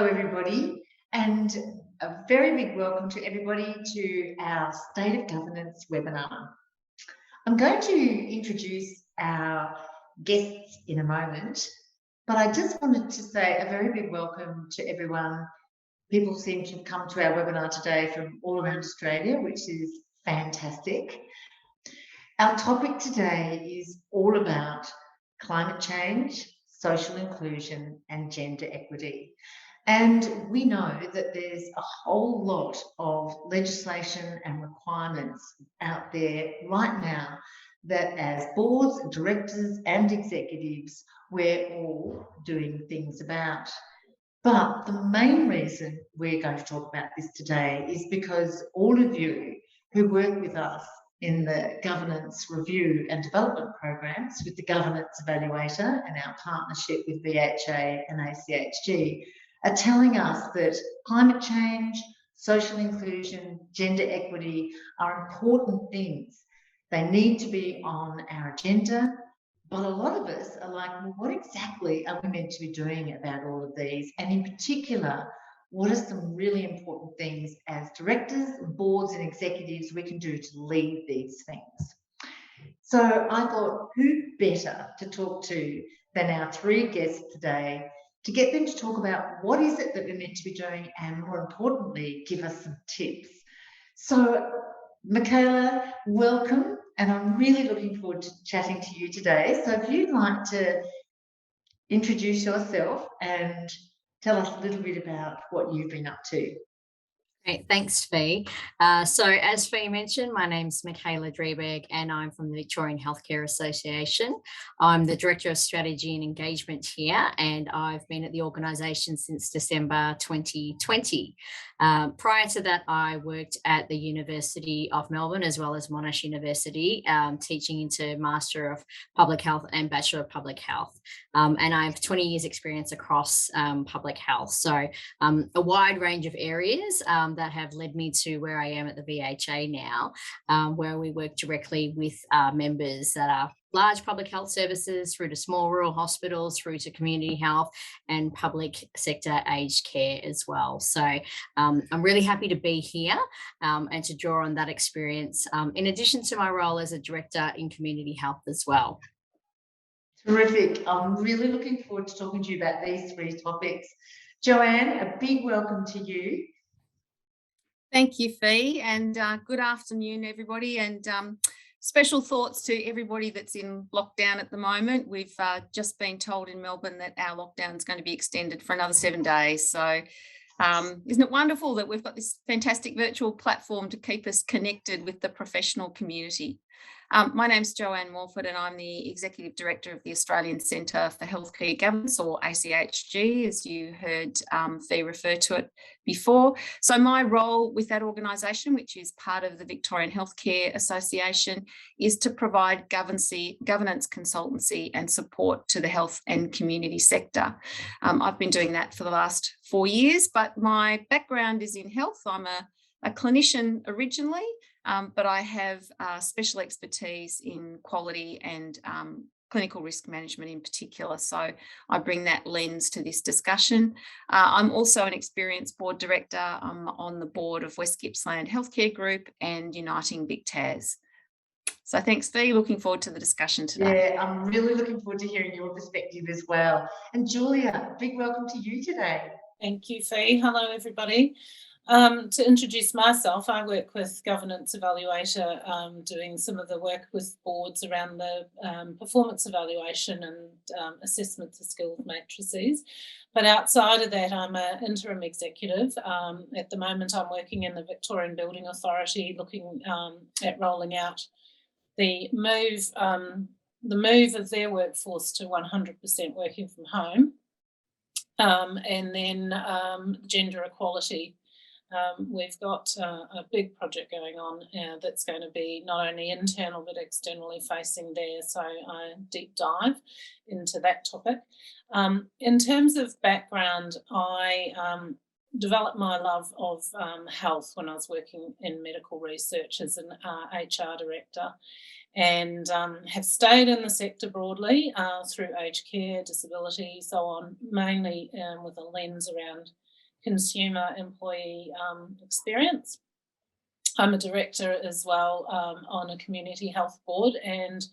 Hello, everybody, and a very big welcome to everybody to our State of Governance webinar. I'm going to introduce our guests in a moment, but I just wanted to say a very big welcome to everyone. People seem to have come to our webinar today from all around Australia, which is fantastic. Our topic today is all about climate change, social inclusion, and gender equity. And we know that there's a whole lot of legislation and requirements out there right now that as boards, directors, and executives, we're all doing things about. But the main reason we're going to talk about this today is because all of you who work with us in the governance review and development programs with the Governance Evaluator and our partnership with VHA and ACHG are telling us that climate change, social inclusion, gender equity are important things. They need to be on our agenda, but a lot of us are like, well, what exactly are we meant to be doing about all of these? And in particular, what are some really important things as directors, boards and executives we can do to lead these things? So I thought, who better to talk to than our three guests today to get them to talk about what is it that we're meant to be doing and, more importantly, give us some tips. So, Micaela, welcome, and I'm really looking forward to chatting to you today. So if you'd like to introduce yourself and tell us a little bit about what you've been up to. Great, thanks, Fee. So as Fee mentioned, my name's Micaela Drieberg and I'm from the Victorian Healthcare Association. I'm the Director of Strategy and Engagement here, and I've been at the organisation since December 2020. Prior to that, I worked at the University of Melbourne as well as Monash University, teaching into Master of Public Health and Bachelor of Public Health. And I have 20 years experience across public health. So a wide range of areas that have led me to where I am at the VHA now, where we work directly with members that are large public health services through to small rural hospitals, through to community health and public sector aged care as well. So I'm really happy to be here and to draw on that experience, in addition to my role as a director in community health as well. Terrific. I'm really looking forward to talking to you about these three topics. Joanne, a big welcome to you. Thank you, Fee, and good afternoon, everybody, and special thoughts to everybody that's in lockdown at the moment. We've just been told in Melbourne that our lockdown is going to be extended for another 7 days. So isn't it wonderful that we've got this fantastic virtual platform to keep us connected with the professional community? My name's Joan Moorfoot and I'm the Executive Director of the Australian Centre for Healthcare Governance, or ACHG, as you heard Fee refer to it before. So my role with that organisation, which is part of the Victorian Healthcare Association, is to provide governance consultancy and support to the health and community sector. I've been doing that for the last 4 years, but my background is in health. I'm a clinician originally, but I have special expertise in quality and clinical risk management in particular. So I bring that lens to this discussion. I'm also an experienced board director. I'm on the board of West Gippsland Healthcare Group and Uniting Big Tas. So thanks, Fee. Looking forward to the discussion today. Yeah, I'm really looking forward to hearing your perspective as well. And Julia, big welcome to you today. Thank you, Fee. Hello, everybody. To introduce myself, I work with Governance Evaluator, doing some of the work with boards around the performance evaluation and assessments of skills matrices. But outside of that, I'm an interim executive. At the moment, I'm working in the Victorian Building Authority, looking at rolling out the move of their workforce to 100% working from home, and then gender equality. We've got a big project going on that's going to be not only internal but externally facing there, so I deep dive into that topic. In terms of background, I developed my love of health when I was working in medical research as an HR director, and have stayed in the sector broadly through aged care, disability, so on, mainly with a lens around consumer employee experience. I'm a director as well on a community health board, and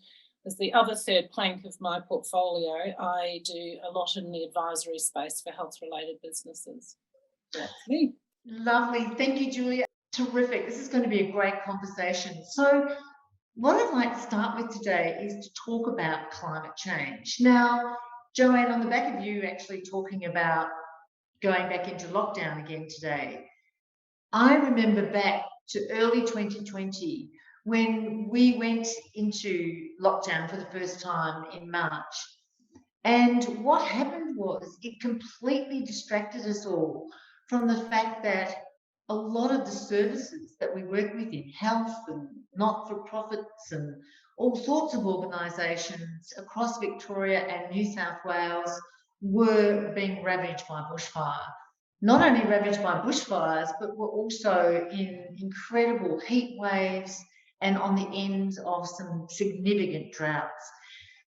as the other third plank of my portfolio, I do a lot in the advisory space for health-related businesses. That's me. Lovely. Thank you, Julia. Terrific. This is going to be a great conversation. So what I'd like to start with today is to talk about climate change. Now, Joanne, on the back of you actually talking about going back into lockdown again today, I remember back to early 2020 when we went into lockdown for the first time in March. And what happened was it completely distracted us all from the fact that a lot of the services that we work with in health and not-for-profits and all sorts of organisations across Victoria and New South Wales were being ravaged by bushfire. Not only ravaged by bushfires, but were also in incredible heat waves and on the end of some significant droughts.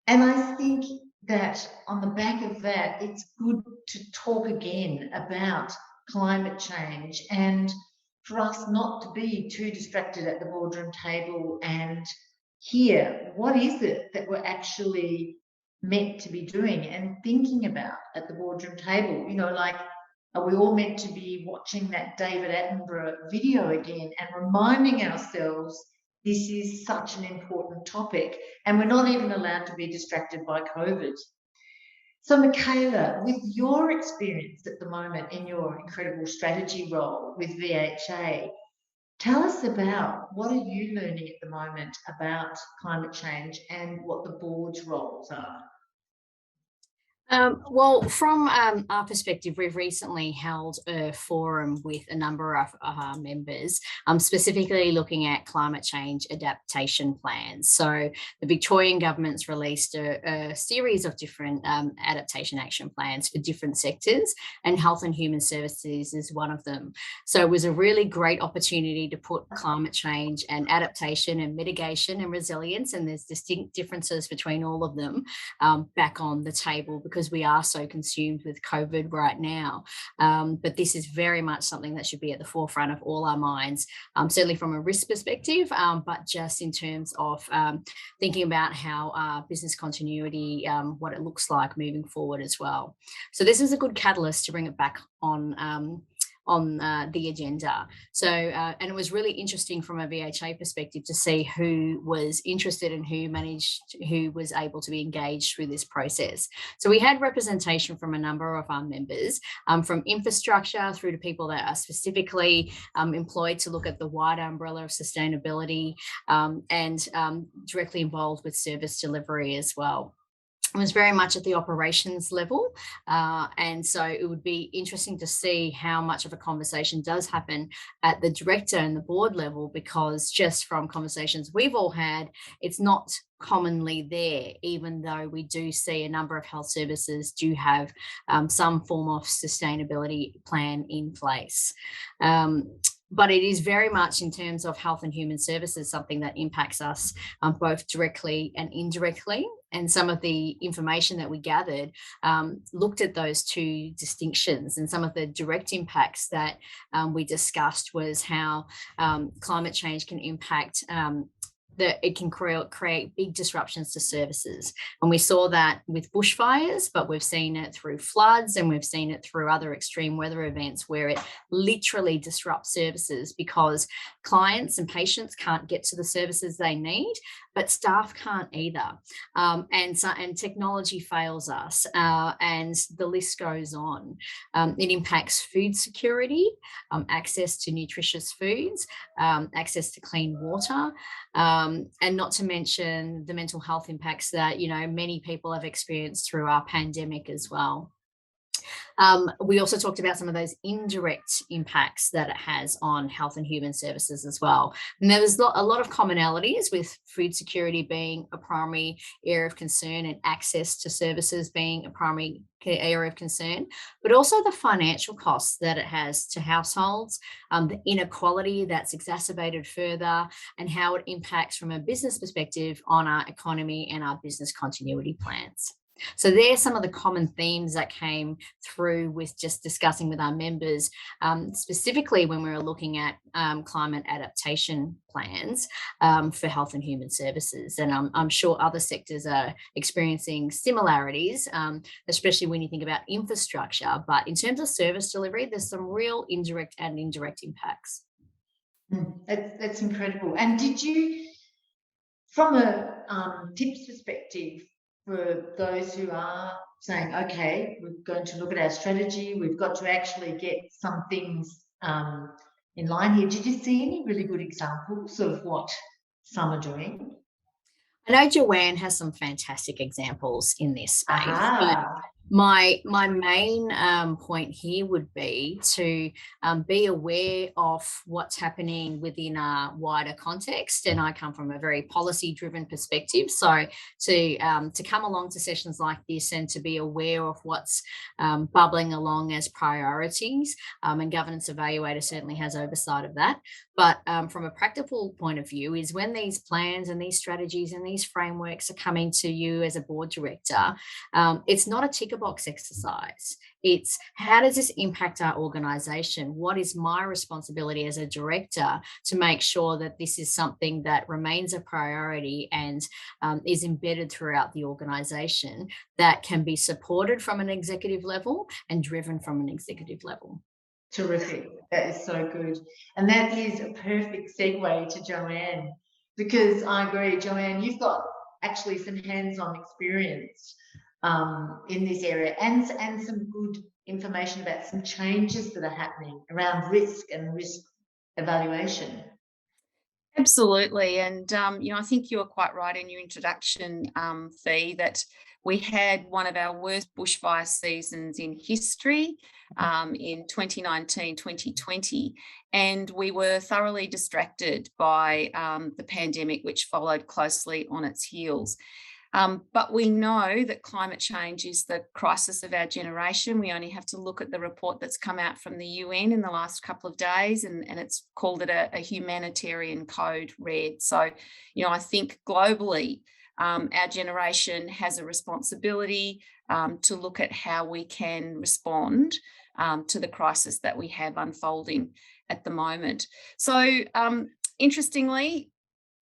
And I think that on the back of that, it's good to talk again about climate change and for us not to be too distracted at the boardroom table and hear what is it that we're actually meant to be doing and thinking about at the boardroom table. You know, like, are we all meant to be watching that David Attenborough video again and reminding ourselves this is such an important topic, and we're not even allowed to be distracted by COVID. So Micaela, with your experience at the moment in your incredible strategy role with VHA, tell us about what are you learning at the moment about climate change and what the board's roles are? Well, from our perspective, we've recently held a forum with a number of our members, specifically looking at climate change adaptation plans. So the Victorian government's released a series of different adaptation action plans for different sectors, and health and human services is one of them. So it was a really great opportunity to put climate change and adaptation and mitigation and resilience, and there's distinct differences between all of them, back on the table, because we are so consumed with COVID right now. But this is very much something that should be at the forefront of all our minds, certainly from a risk perspective, but just in terms of thinking about how business continuity, what it looks like moving forward as well. So this is a good catalyst to bring it back on the agenda. So, and it was really interesting from a VHA perspective to see who was interested and who was able to be engaged through this process. So we had representation from a number of our members, from infrastructure through to people that are specifically employed to look at the wider umbrella of sustainability, and directly involved with service delivery as well. It was very much at the operations level, and so it would be interesting to see how much of a conversation does happen at the director and the board level, because just from conversations we've all had, it's not commonly there, even though we do see a number of health services do have some form of sustainability plan in place. But it is very much in terms of health and human services, something that impacts us both directly and indirectly. And some of the information that we gathered looked at those two distinctions, and some of the direct impacts that we discussed was how climate change can impact that it can create big disruptions to services. And we saw that with bushfires, but we've seen it through floods, and we've seen it through other extreme weather events where it literally disrupts services because clients and patients can't get to the services they need, but staff can't either. And technology fails us, and the list goes on. It impacts food security, access to nutritious foods, access to clean water, and not to mention the mental health impacts that, you know, many people have experienced through our pandemic as well. We also talked about some of those indirect impacts that it has on health and human services as well. And there was a lot of commonalities with food security being a primary area of concern and access to services being a primary area of concern, but also the financial costs that it has to households, the inequality that's exacerbated further, and how it impacts from a business perspective on our economy and our business continuity plans. So there's some of the common themes that came through with just discussing with our members, specifically when we were looking at climate adaptation plans for health and human services. And I'm sure other sectors are experiencing similarities, especially when you think about infrastructure. But in terms of service delivery, there's some real indirect and indirect impacts. That's incredible. And did you, from a tips perspective, for those who are saying, okay, we're going to look at our strategy, we've got to actually get some things in line here. Did you see any really good examples of what some are doing? I know Joanne has some fantastic examples in this space. Aha. My main point here would be to be aware of what's happening within a wider context, and I come from a very policy-driven perspective. So to come along to sessions like this and to be aware of what's bubbling along as priorities, and Governance Evaluator certainly has oversight of that. But from a practical point of view, is when these plans and these strategies and these frameworks are coming to you as a board director, it's not a ticker box exercise. It's how does this impact our organisation? What is my responsibility as a director to make sure that this is something that remains a priority and is embedded throughout the organisation, that can be supported from an executive level and driven from an executive level. Terrific. That is so good. And that is a perfect segue to Joanne, because I agree, Joanne, you've got actually some hands-on experience in this area and some good information about some changes that are happening around risk and risk evaluation. Absolutely. And, I think you were quite right in your introduction, Fee, that we had one of our worst bushfire seasons in history in 2019, 2020, and we were thoroughly distracted by the pandemic, which followed closely on its heels. But we know that climate change is the crisis of our generation. We only have to look at the report that's come out from the UN in the last couple of days, and it's called it a humanitarian code red. So, I think globally, our generation has a responsibility to look at how we can respond to the crisis that we have unfolding at the moment. So, interestingly,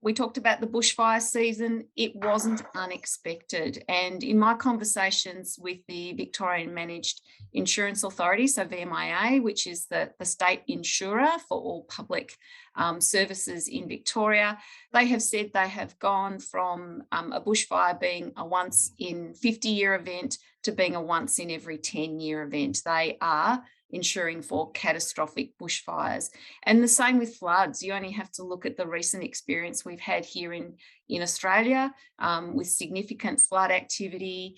we talked about the bushfire season. It wasn't unexpected. And in my conversations with the Victorian Managed Insurance Authority, so VMIA, which is the state insurer for all public services in Victoria, they have said they have gone from a bushfire being a once in 50-year event to being a once in every 10-year event. They are insuring for catastrophic bushfires. And the same with floods. You only have to look at the recent experience we've had here in Australia with significant flood activity,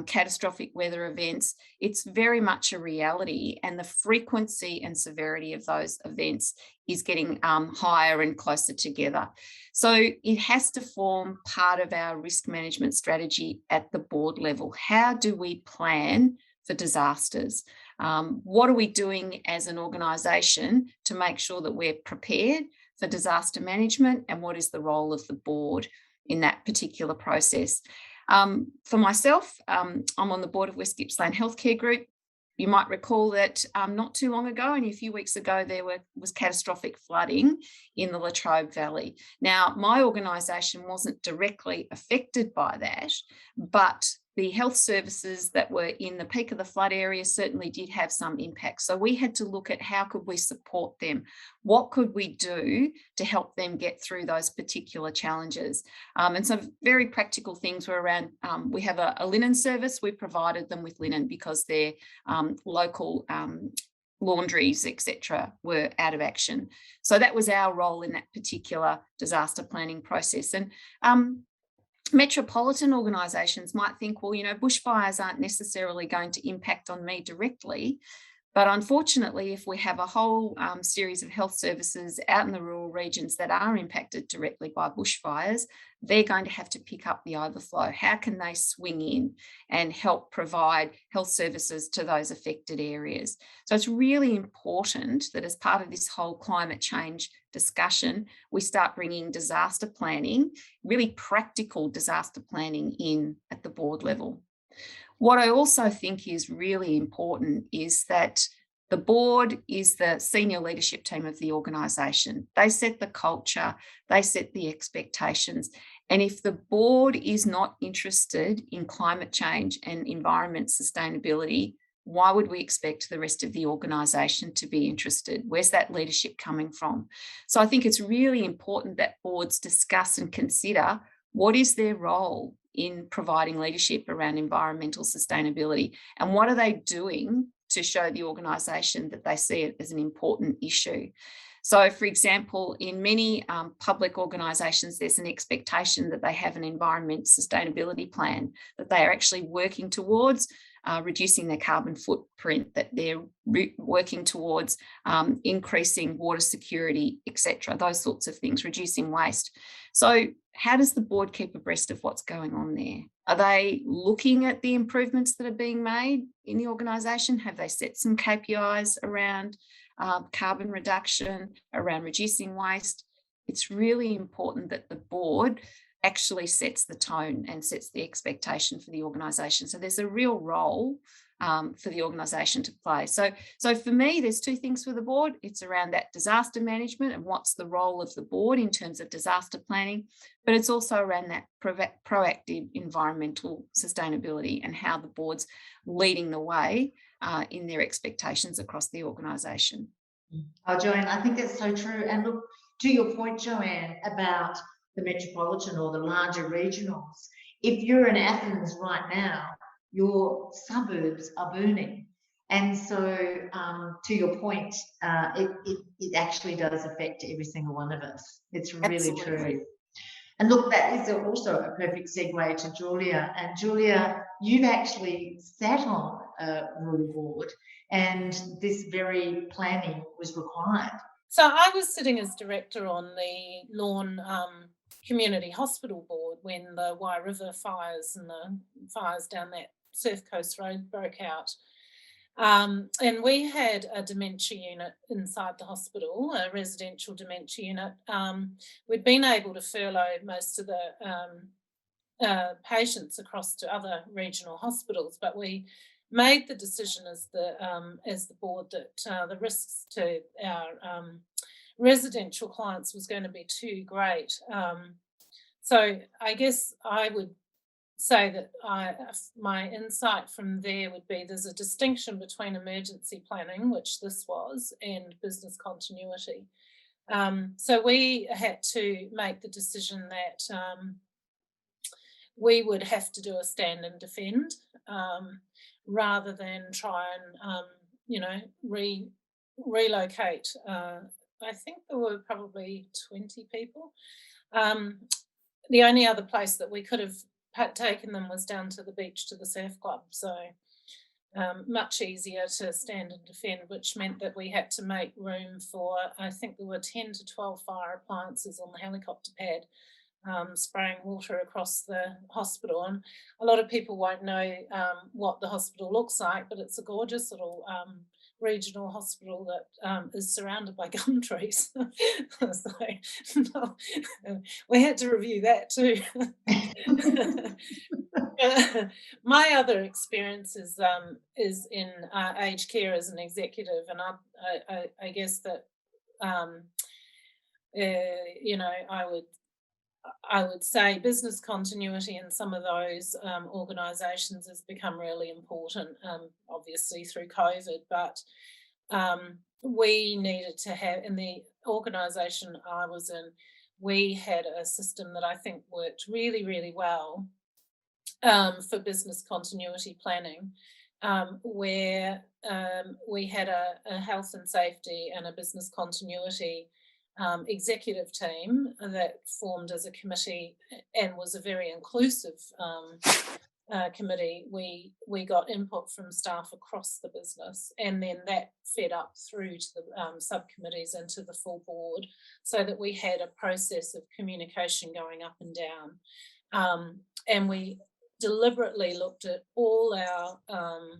catastrophic weather events. It's very much a reality, and the frequency and severity of those events is getting higher and closer together. So it has to form part of our risk management strategy at the board level. How do we plan for disasters? What are we doing as an organisation to make sure that we're prepared for disaster management, and what is the role of the board in that particular process? For myself, I'm on the board of West Gippsland Healthcare Group. You might recall that not too long ago, only a few weeks ago, there was catastrophic flooding in the Latrobe Valley. Now, my organisation wasn't directly affected by that, but the health services that were in the peak of the flood area certainly did have some impact. So we had to look at how could we support them? What could we do to help them get through those particular challenges? And some very practical things were around, we have a linen service. We provided them with linen because their local laundries, etc., were out of action. So that was our role in that particular disaster planning process. And metropolitan organisations might think, well, bushfires aren't necessarily going to impact on me directly. But unfortunately, if we have a whole series of health services out in the rural regions that are impacted directly by bushfires, they're going to have to pick up the overflow. How can they swing in and help provide health services to those affected areas? So it's really important that as part of this whole climate change discussion, we start bringing disaster planning, really practical disaster planning, in at the board level. What I also think is really important is that the board is the senior leadership team of the organisation. They set the culture, they set the expectations. And if the board is not interested in climate change and environment sustainability, why would we expect the rest of the organisation to be interested? Where's that leadership coming from? So I think it's really important that boards discuss and consider what is their role in providing leadership around environmental sustainability, and what are they doing to show the organisation that they see it as an important issue. So, for example, in many public organisations, there's an expectation that they have an environment sustainability plan, that they are actually working towards reducing their carbon footprint, that they're working towards increasing water security, etc., those sorts of things, reducing waste. So how does the board keep abreast of what's going on there? Are they looking at the improvements that are being made in the organisation? Have they set some KPIs around carbon reduction, around reducing waste? It's really important that the board actually sets the tone and sets the expectation for the organisation. So there's a real role for the organisation to play. So for me, there's two things for the board. It's around that disaster management and what's the role of the board in terms of disaster planning, but it's also around that proactive environmental sustainability and how the board's leading the way in their expectations across the organisation. Oh, Joanne, I think that's so true. And look, to your point, Joanne, about the metropolitan or the larger regionals, if you're in Athens right now, your suburbs are burning. And so, to your point, it actually does affect every single one of us. It's really Absolutely true. And look, that is also a perfect segue to Julia. And Julia, you've actually sat on a rural board, and this very planning was required. So I was sitting as director on the Lawn Community Hospital Board when the Wye River fires and the fires down that Surf Coast Road broke out. And we had a dementia unit inside the hospital, a residential dementia unit. We'd been able to furlough most of the patients across to other regional hospitals, but we made the decision as the board that the risks to our residential clients was going to be too great. So I guess I would say that my insight from there would be there's a distinction between emergency planning, which this was, and business continuity. So we had to make the decision that we would have to do a stand and defend rather than try and, relocate. I think there were probably 20 people. The only other place that we could have taken them was down to the beach to the surf club. So much easier to stand and defend, which meant that we had to make room for, I think there were 10 to 12 fire appliances on the helicopter pad, spraying water across the hospital. And a lot of people won't know what the hospital looks like, but it's a gorgeous little regional hospital that is surrounded by gum trees. So we had to review that too. My other experience is in aged care as an executive, and I guess that I would say business continuity in some of those organisations has become really important, obviously through COVID, but we needed to have, in the organisation I was in, we had a system that I think worked really, really well for business continuity planning, where we had a health and safety and a business continuity executive team that formed as a committee and was a very inclusive committee. We got input from staff across the business, and then that fed up through to the subcommittees and to the full board, so that we had a process of communication going up and down. And we deliberately looked at all our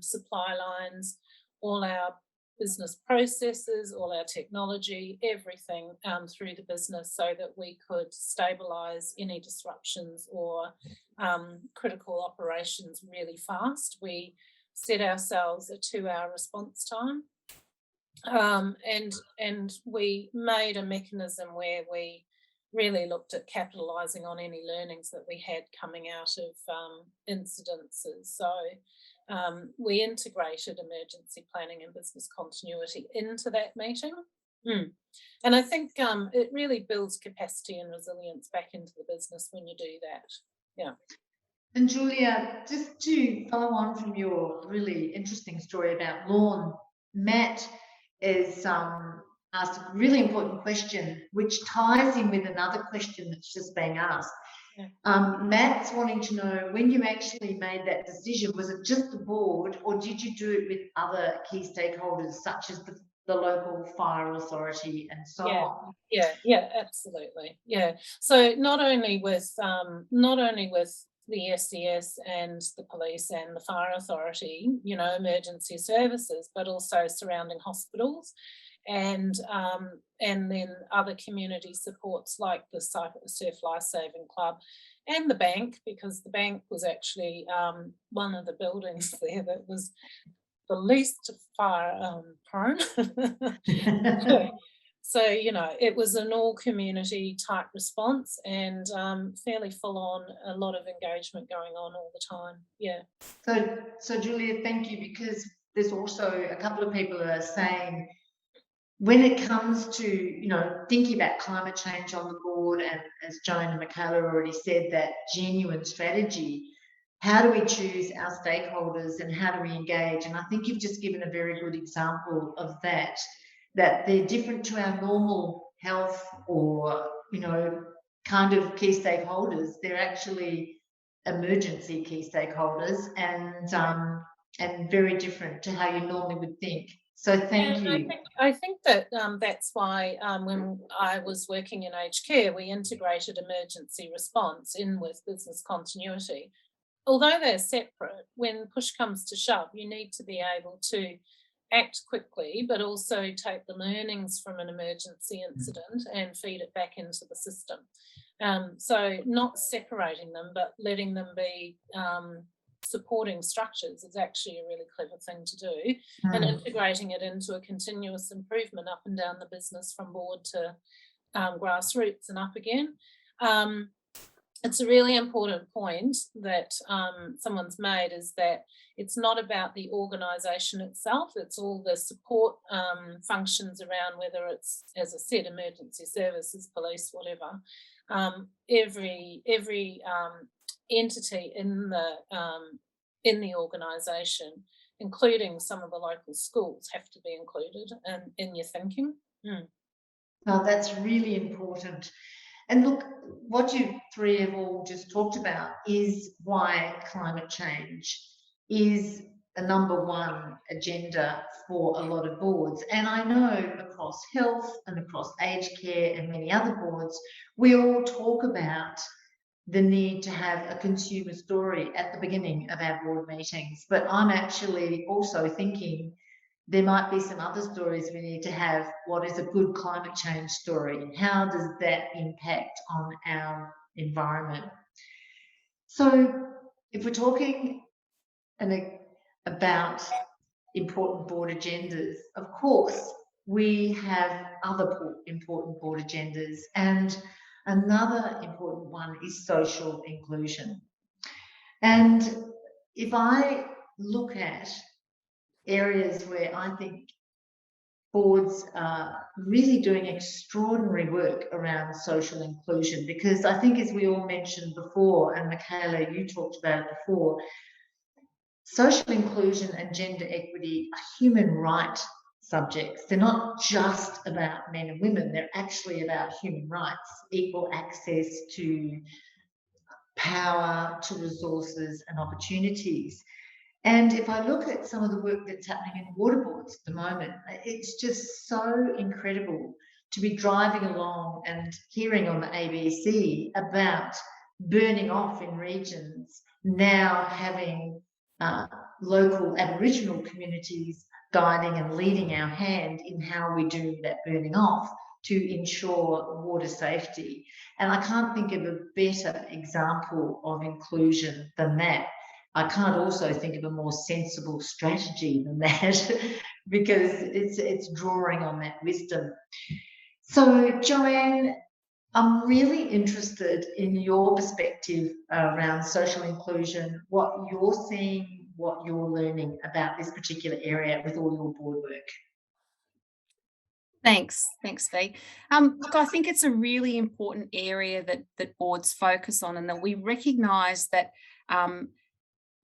supply lines, all our business processes, all our technology, everything through the business so that we could stabilise any disruptions or critical operations really fast. We set ourselves a 2-hour response time, and we made a mechanism where we really looked at capitalising on any learnings that we had coming out of incidences. So we integrated emergency planning and business continuity into that meeting. And I think it really builds capacity and resilience back into the business when you do that. Yeah. And Julia, just to follow on from your really interesting story about lawn, Matt is asked a really important question, which ties in with another question that's just being asked. Yeah. Matt's wanting to know, when you actually made that decision, was it just the board, or did you do it with other key stakeholders such as the local fire authority and so on? Yeah, absolutely. Yeah. So not only with the SCS and the police and the fire authority, you know, emergency services, but also surrounding hospitals, and then other community supports like the Surf Lifesaving Club and the bank, because the bank was actually one of the buildings there that was the least fire prone. So, you know, it was an all community type response, and fairly full on, a lot of engagement going on all the time. Yeah. So Julia, thank you, because there's also a couple of people that are saying, when it comes to, you know, thinking about climate change on the board, and as Joan and Micaela already said, that genuine strategy, how do we choose our stakeholders and how do we engage? And I think you've just given a very good example of that they're different to our normal health or, you know, kind of key stakeholders. They're actually emergency key stakeholders, and very different to how you normally would think. So thank you. I think that that's why when I was working in aged care, we integrated emergency response in with business continuity. Although they're separate, when push comes to shove, you need to be able to act quickly, but also take the learnings from an emergency incident and feed it back into the system. So not separating them, but letting them be supporting structures is actually a really clever thing to do, and integrating it into a continuous improvement up and down the business from board to grassroots and up again. It's a really important point that someone's made, is that it's not about the organisation itself, it's all the support functions around, whether it's, as I said, emergency services, police, whatever. Every entity in the organisation, including some of the local schools, have to be included in your thinking. Well, that's really important. And look, what you three have all just talked about is why climate change is a #1 agenda for a lot of boards. And I know across health and across aged care and many other boards, we all talk about the need to have a consumer story at the beginning of our board meetings. But I'm actually also thinking there might be some other stories we need to have. What is a good climate change story? How does that impact on our environment? So if we're talking about important board agendas, of course, we have other important board agendas, and another important one is social inclusion. And if I look at areas where I think boards are really doing extraordinary work around social inclusion, because I think, as we all mentioned before, and Micaela, you talked about it before, social inclusion and gender equity are human right subjects. They're not just about men and women, they're actually about human rights, equal access to power, to resources and opportunities. And if I look at some of the work that's happening in water boards at the moment, it's just so incredible to be driving along and hearing on the ABC about burning off in regions, now having local Aboriginal communities guiding and leading our hand in how we do that burning off to ensure water safety. And I can't think of a better example of inclusion than that. I can't also think of a more sensible strategy than that because it's drawing on that wisdom. So, Joanne, I'm really interested in your perspective around social inclusion, what you're seeing, what you're learning about this particular area with all your board work. Thanks, Fee. Look, I think it's a really important area that boards focus on, and that we recognise that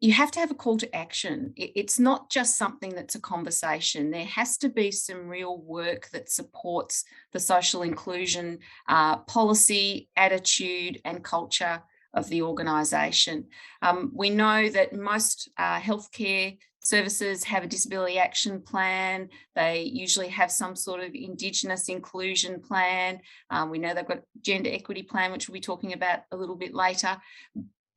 you have to have a call to action. It's not just something that's a conversation. There has to be some real work that supports the social inclusion policy, attitude, and culture of the organisation. We know that most healthcare services have a disability action plan. They usually have some sort of Indigenous inclusion plan. We know they've got gender equity plan, which we'll be talking about a little bit later.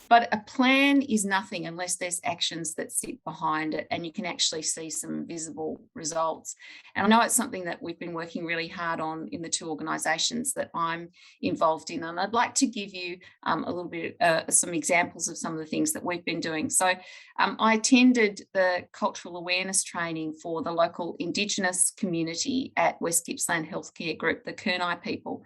But a plan is nothing unless there's actions that sit behind it and you can actually see some visible results. And I know it's something that we've been working really hard on in the two organisations that I'm involved in. And I'd like to give you a little bit, some examples of some of the things that we've been doing. So I attended the cultural awareness training for the local Indigenous community at West Gippsland Healthcare Group, the Kurnai people.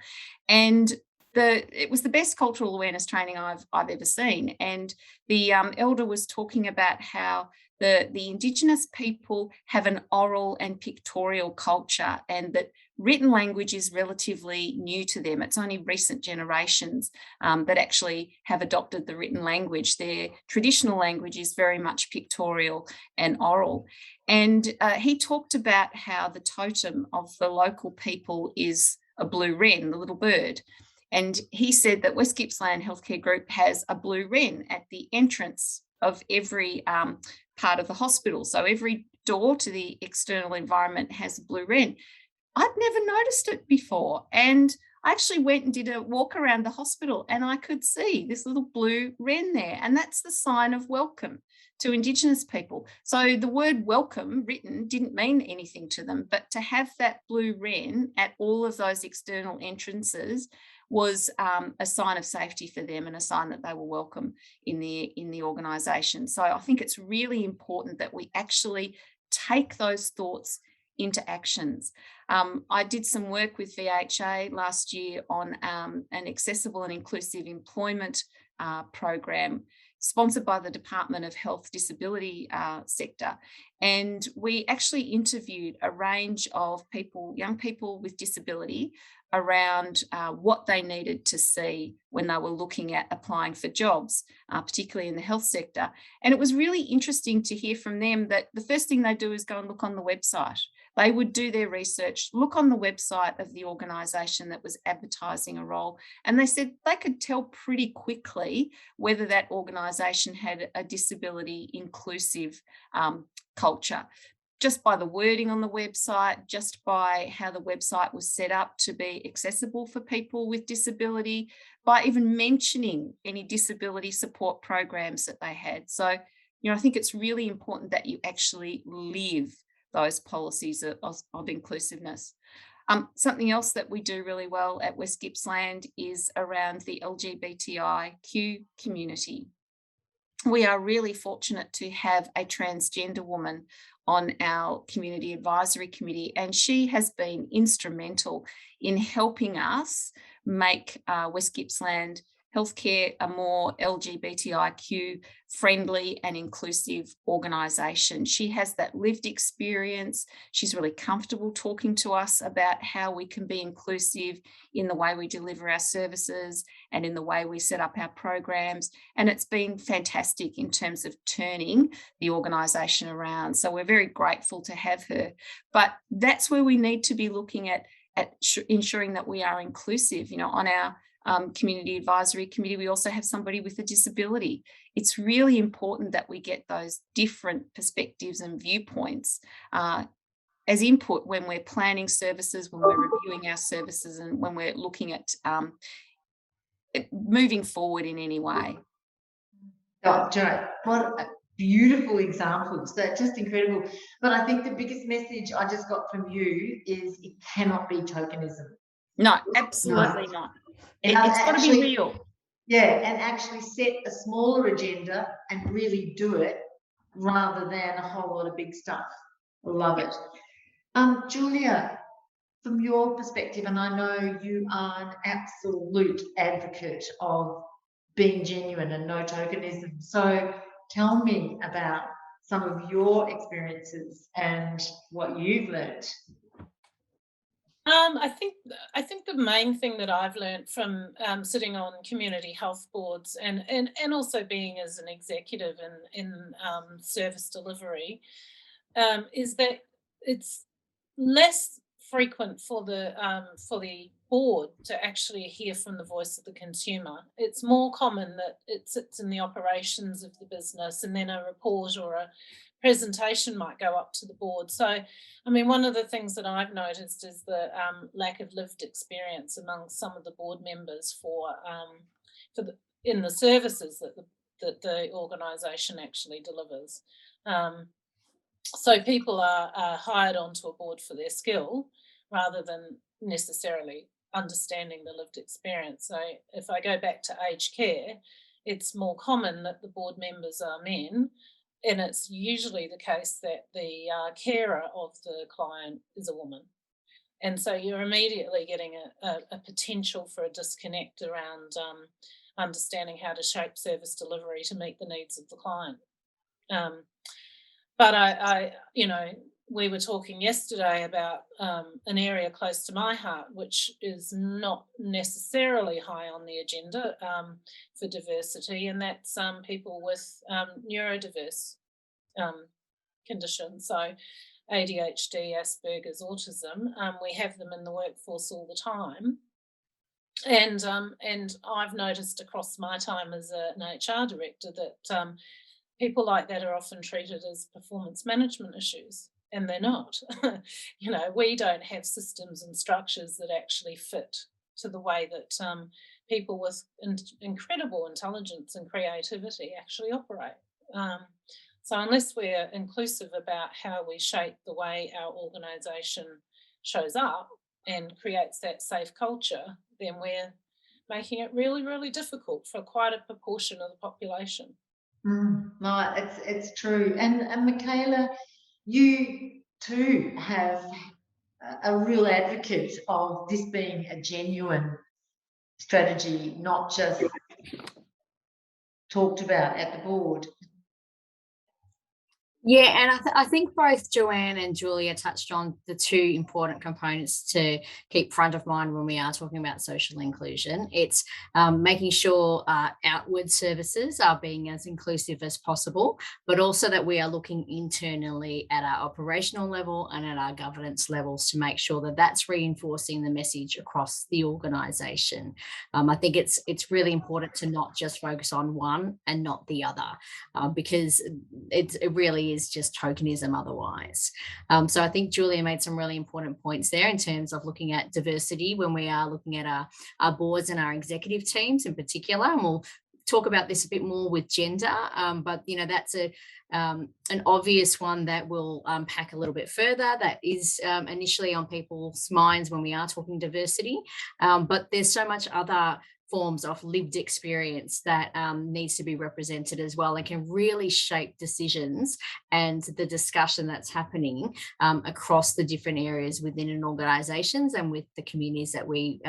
And it was the best cultural awareness training I've ever seen. And the elder was talking about how the Indigenous people have an oral and pictorial culture, and that written language is relatively new to them. It's only recent generations that actually have adopted the written language. Their traditional language is very much pictorial and oral. And he talked about how the totem of the local people is a blue wren, the little bird. And he said that West Gippsland Healthcare Group has a blue wren at the entrance of every part of the hospital. So every door to the external environment has a blue wren. I'd never noticed it before. And I actually went and did a walk around the hospital and I could see this little blue wren there. And that's the sign of welcome to Indigenous people. So the word welcome written didn't mean anything to them, but to have that blue wren at all of those external entrances was a sign of safety for them and a sign that they were welcome in the organisation. So I think it's really important that we actually take those thoughts into actions. I did some work with VHA last year on an accessible and inclusive employment program sponsored by the Department of Health Disability sector. And we actually interviewed a range of people, young people with disability, around what they needed to see when they were looking at applying for jobs, particularly in the health sector. And it was really interesting to hear from them that the first thing they do is go and look on the website. They would do their research, look on the website of the organisation that was advertising a role, and they said they could tell pretty quickly whether that organisation had a disability inclusive culture, just by the wording on the website, just by how the website was set up to be accessible for people with disability, by even mentioning any disability support programs that they had. So, I think it's really important that you actually live those policies of inclusiveness. Something else that we do really well at West Gippsland is around the LGBTIQ community. We are really fortunate to have a transgender woman on our community advisory committee, and she has been instrumental in helping us make West Gippsland Healthcare a more LGBTIQ friendly and inclusive organisation. She has that lived experience. She's really comfortable talking to us about how we can be inclusive in the way we deliver our services and in the way we set up our programs. And it's been fantastic in terms of turning the organisation around. So we're very grateful to have her. But that's where we need to be looking at ensuring that we are inclusive. On our community advisory committee, we also have somebody with a disability. It's really important that we get those different perspectives and viewpoints as input when we're planning services, when we're reviewing our services, and when we're looking at moving forward in any way. Oh, Joan, beautiful examples. They're just incredible. But I think the biggest message I just got from you is it cannot be tokenism. No, absolutely not. And It's got to be real. Yeah, and actually set a smaller agenda and really do it rather than a whole lot of big stuff. Love it. Julia, from your perspective, and I know you are an absolute advocate of being genuine and no tokenism. So tell me about some of your experiences and what you've learned. I think the main thing that I've learned from sitting on community health boards and also being as an executive in service delivery is that it's less frequent for the board to actually hear from the voice of the consumer. It's more common that it sits in the operations of the business, and then a report or a presentation might go up to the board. So, I mean, one of the things that I've noticed is the lack of lived experience among some of the board members in the services that the organisation actually delivers. So people are hired onto a board for their skill rather than necessarily understanding the lived experience. So if I go back to aged care, it's more common that the board members are men, and it's usually the case that the carer of the client is a woman. And so you're immediately getting a potential for a disconnect around understanding how to shape service delivery to meet the needs of the client. But I, we were talking yesterday about an area close to my heart, which is not necessarily high on the agenda for diversity, and that's people with neurodiverse conditions. So ADHD, Asperger's, autism, we have them in the workforce all the time. And I've noticed across my time as an HR director that people like that are often treated as performance management issues, and they're not. We don't have systems and structures that actually fit to the way that people with incredible intelligence and creativity actually operate. So unless we're inclusive about how we shape the way our organisation shows up and creates that safe culture, then we're making it really, really difficult for quite a proportion of the population. No, it's true. And Micaela, you too have a real advocate of this being a genuine strategy, not just talked about at the board. Yeah, and I think both Joanne and Julia touched on the two important components to keep front of mind when we are talking about social inclusion. It's making sure outward services are being as inclusive as possible, but also that we are looking internally at our operational level and at our governance levels to make sure that that's reinforcing the message across the organisation. I think it's really important to not just focus on one and not the other, because it really is just tokenism otherwise. So I think Julia made some really important points there in terms of looking at diversity when we are looking at our boards and our executive teams in particular. And we'll talk about this a bit more with gender, but that's an obvious one that we'll unpack a little bit further. That is initially on people's minds when we are talking diversity, but there's so much other forms of lived experience that needs to be represented as well, and can really shape decisions and the discussion that's happening across the different areas within an organisations and with the communities that we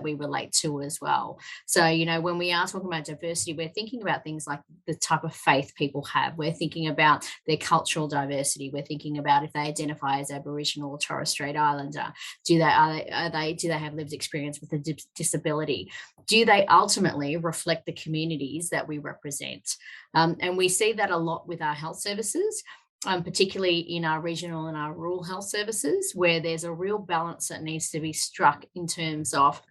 relate to as well. So when we are talking about diversity, we're thinking about things like the type of faith people have. We're thinking about their cultural diversity. We're thinking about if they identify as Aboriginal or Torres Strait Islander. Do they have lived experience with a disability? Do they ultimately reflect the communities that we represent? And we see that a lot with our health services, particularly in our regional and our rural health services, where there's a real balance that needs to be struck in terms of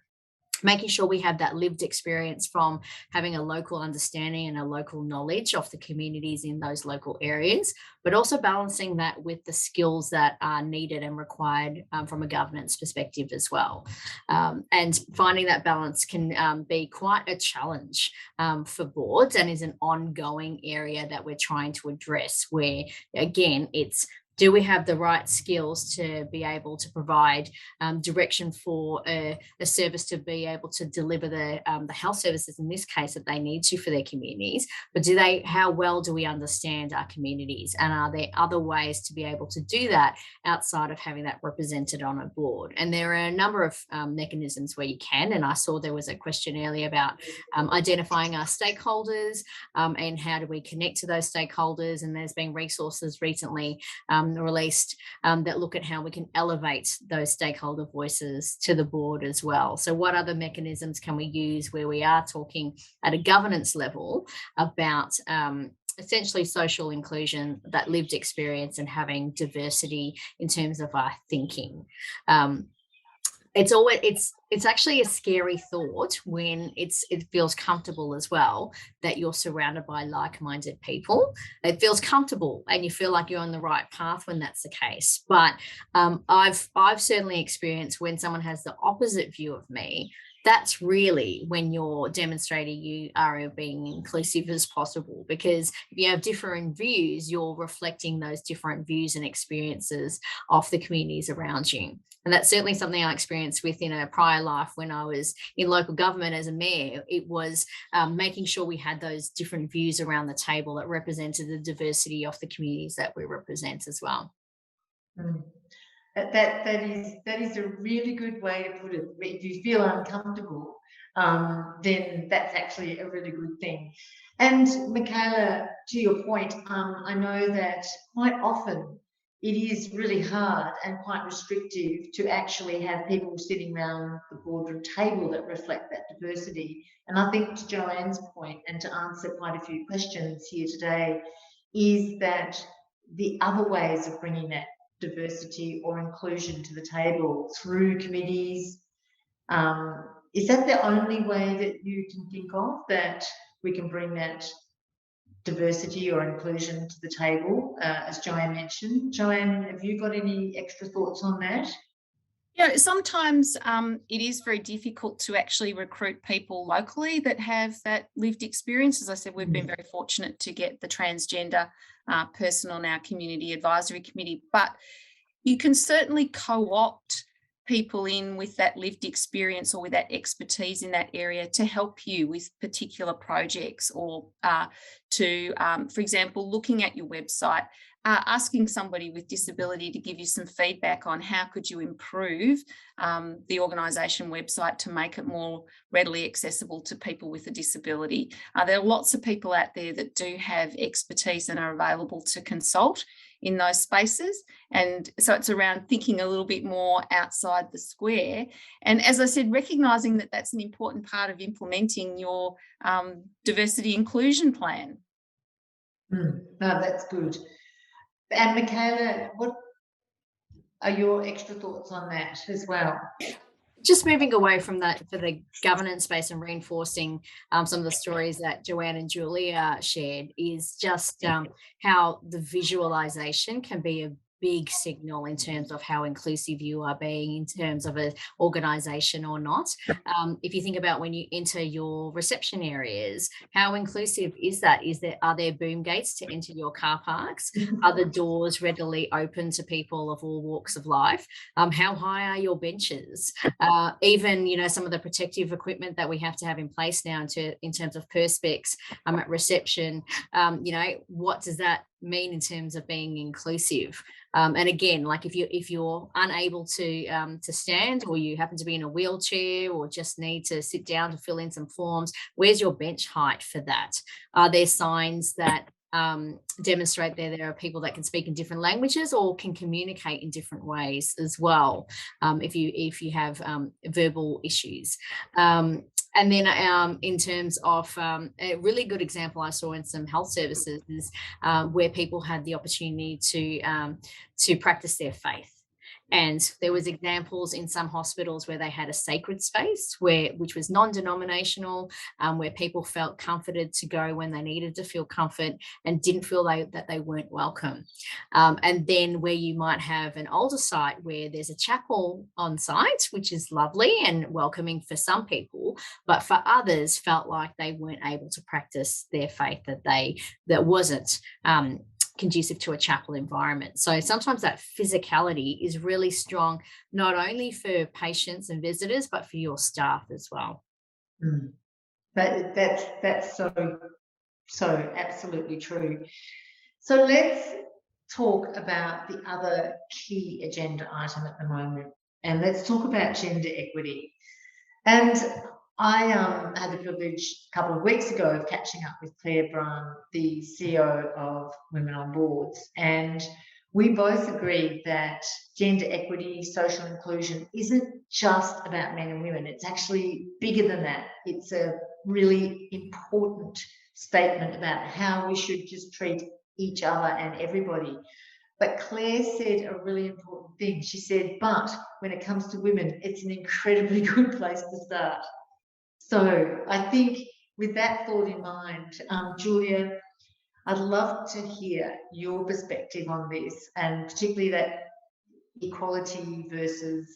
making sure we have that lived experience from having a local understanding and a local knowledge of the communities in those local areas, but also balancing that with the skills that are needed and required from a governance perspective as well. And finding that balance can be quite a challenge for boards, and is an ongoing area that we're trying to address, where, again, it's, do we have the right skills to be able to provide direction for a service to be able to deliver the health services, in this case, that they need to for their communities? But how well do we understand our communities? And are there other ways to be able to do that outside of having that represented on a board? And there are a number of mechanisms where you can. And I saw there was a question earlier about identifying our stakeholders and how do we connect to those stakeholders. And there's been resources recently released that look at how we can elevate those stakeholder voices to the board as well. So what other mechanisms can we use where we are talking at a governance level about essentially social inclusion, that lived experience, and having diversity in terms of our thinking? It's actually a scary thought when it feels comfortable as well, that you're surrounded by like-minded people. It feels comfortable and you feel like you're on the right path when that's the case. But I've certainly experienced when someone has the opposite view of me, that's really when you're demonstrating you are being inclusive as possible, because if you have different views, you're reflecting those different views and experiences of the communities around you. And that's certainly something I experienced within a prior life when I was in local government as a mayor. It was making sure we had those different views around the table that represented the diversity of the communities that we represent as well. That is a really good way to put it. If you feel uncomfortable, then that's actually a really good thing. And Micaela, to your point, I know that quite often it is really hard and quite restrictive to actually have people sitting around the boardroom table that reflect that diversity. And I think, to Joanne's point, and to answer quite a few questions here today, is that the other ways of bringing that diversity or inclusion to the table through committees, is that the only way that you can think of that we can bring that diversity or inclusion to the table, as Joanne mentioned? Joanne, have you got any extra thoughts on that? Yeah, sometimes it is very difficult to actually recruit people locally that have that lived experience. As I said, we've been very fortunate to get the transgender person on our community advisory committee, but you can certainly co-opt people in with that lived experience or with that expertise in that area to help you with particular projects, or for example, looking at your website, asking somebody with disability to give you some feedback on how could you improve the organisation website to make it more readily accessible to people with a disability. There are lots of people out there that do have expertise and are available to consult in those spaces. And so it's around thinking a little bit more outside the square. And as I said, recognising that that's an important part of implementing your diversity inclusion plan. No, that's good. And Micaela, what are your extra thoughts on that as well? Just moving away from that for the governance space and reinforcing some of the stories that Joanne and Julia shared, is just how the visualisation can be a big signal in terms of how inclusive you are being in terms of an organisation or not. If you think about when you enter your reception areas, how inclusive is that? Are there boom gates to enter your car parks? Are the doors readily open to people of all walks of life? How high are your benches? Even, some of the protective equipment that we have to have in place now in terms of perspex at reception, what does that mean in terms of being inclusive? And again, like if you're unable to stand, or you happen to be in a wheelchair, or just need to sit down to fill in some forms, where's your bench height for that? Are there signs that demonstrate there are people that can speak in different languages or can communicate in different ways as well, if you have verbal issues? And then in terms of a really good example I saw in some health services is where people had the opportunity to practice their faith. And there was examples in some hospitals where they had a sacred space which was non-denominational, where people felt comforted to go when they needed to feel comfort and didn't feel that they weren't welcome. And then where you might have an older site where there's a chapel on site, which is lovely and welcoming for some people, but for others felt like they weren't able to practice their faith, that wasn't conducive to a chapel environment. So sometimes that physicality is really strong, not only for patients and visitors, but for your staff as well. That's so absolutely true. So let's talk about the other key agenda item at the moment, and let's talk about gender equity. And I had the privilege a couple of weeks ago of catching up with Claire Brun, the CEO of Women on Boards, and we both agreed that gender equity, social inclusion isn't just about men and women. It's actually bigger than that. It's a really important statement about how we should just treat each other and everybody. But Claire said a really important thing. She said, but when it comes to women, it's an incredibly good place to start. So I think with that thought in mind, Julia, I'd love to hear your perspective on this, and particularly that equality versus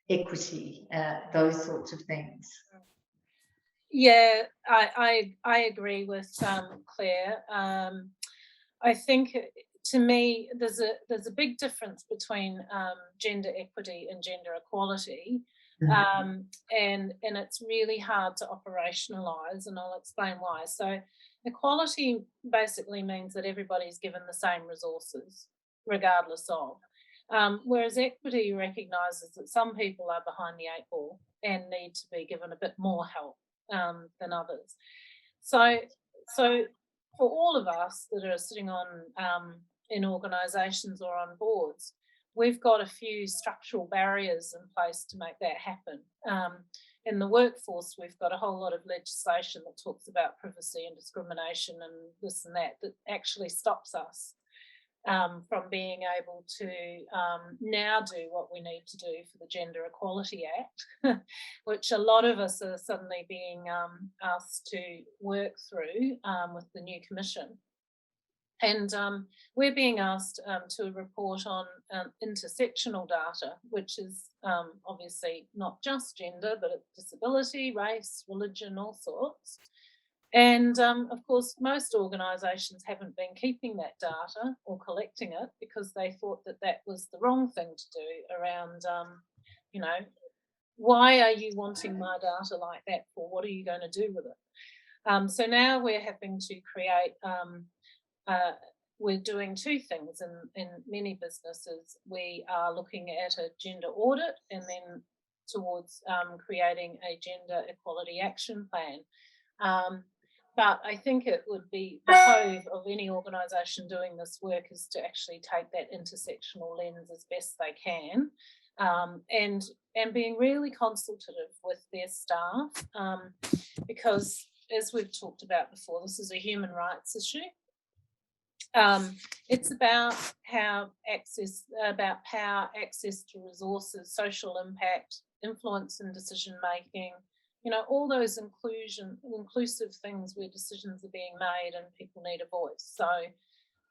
equity, those sorts of things. Yeah, I agree with Claire. I think, to me, there's a big difference between gender equity and gender equality. And it's really hard to operationalise, and I'll explain why. So equality basically means that everybody's given the same resources regardless of, whereas equity recognises that some people are behind the 8 ball and need to be given a bit more help than others. So for all of us that are sitting on in organisations or on boards, we've got a few structural barriers in place to make that happen. In the workforce, we've got a whole lot of legislation that talks about privacy and discrimination and this and that actually stops us from being able to now do what we need to do for the Gender Equality Act, which a lot of us are suddenly being asked to work through with the new commission. And we're being asked to report on intersectional data, which is obviously not just gender, but it's disability, race, religion, all sorts. And of course, most organisations haven't been keeping that data or collecting it because they thought that that was the wrong thing to do around, you know, why are you wanting my data like that for? What are you going to do with it? So now we're having to create, we're doing two things in many businesses. We are looking at a gender audit and then towards creating a gender equality action plan. But I think it would be behove of any organisation doing this work is to actually take that intersectional lens as best they can, and being really consultative with their staff, because as we've talked about before, this is a human rights issue. It's about power, access to resources, social impact, influence in decision making. You know, all those inclusive things where decisions are being made and people need a voice. So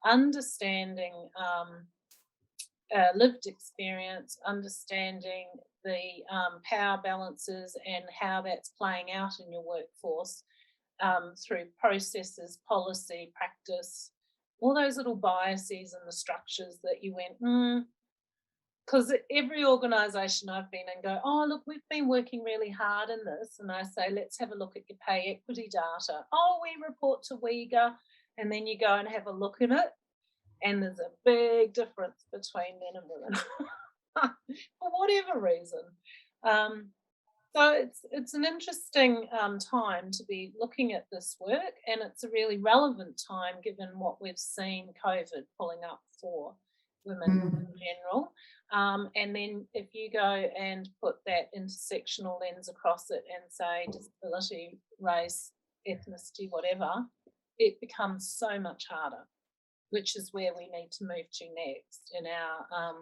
understanding lived experience, understanding the power balances and how that's playing out in your workforce through processes, policy, practice, all those little biases and the structures that you went, because every organisation I've been in go, oh, look, we've been working really hard in this. And I say, let's have a look at your pay equity data. Oh, we report to WEGA. And then you go and have a look at it. And there's a big difference between men and women for whatever reason. So it's an interesting time to be looking at this work. And it's a really relevant time given what we've seen COVID pulling up for women in general. And then if you go and put that intersectional lens across it and say disability, race, ethnicity, whatever, it becomes so much harder, which is where we need to move to next in our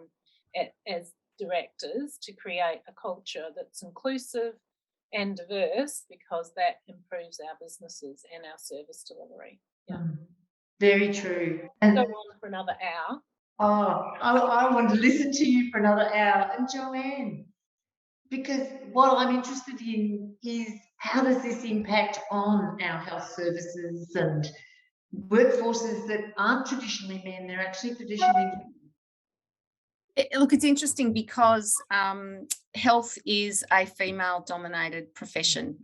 as directors to create a culture that's inclusive and diverse, because that improves our businesses and our service delivery. Yeah. Very true. Go And on for another hour. oh, I want to listen to you for another hour. And Joanne, because what I'm interested in is, how does this impact on our health services and workforces that aren't traditionally men? They're actually traditionally women. Look, it's interesting because health is a female-dominated profession,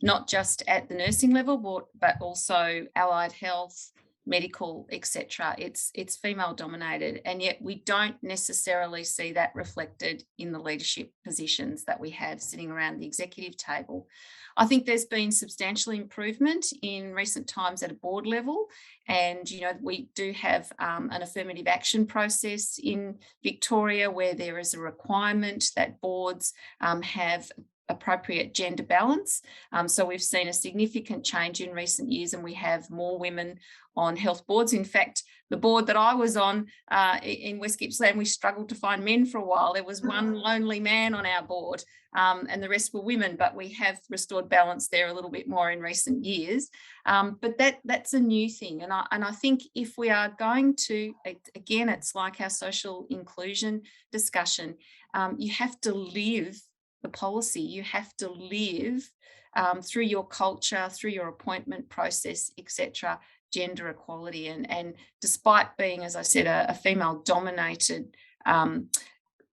not just at the nursing level, but also allied health, medical, etc. It's female-dominated, and yet we don't necessarily see that reflected in the leadership positions that we have sitting around the executive table. I think there's been substantial improvement in recent times at a board level, and we do have an affirmative action process in Victoria where there is a requirement that boards have appropriate gender balance. So we've seen a significant change in recent years, and we have more women on health boards. In fact, the board that I was on in West Gippsland, we struggled to find men for a while. There was one lonely man on our board, and the rest were women, but we have restored balance there a little bit more in recent years. But that's a new thing. And I think if we are going to, again, it's like our social inclusion discussion, you have to live the policy. You have to live through your culture, through your appointment process, etc., gender equality. And despite being, as I said, a female-dominated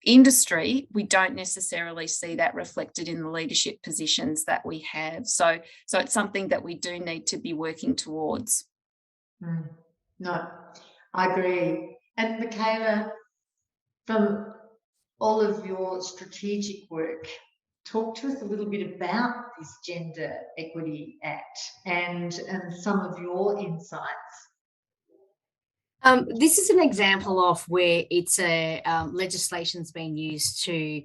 industry, we don't necessarily see that reflected in the leadership positions that we have. So it's something that we do need to be working towards. No, I agree. And Micaela, from all of your strategic work, talk to us a little bit about this Gender Equity Act and some of your insights. This is an example of where it's a legislation's been used to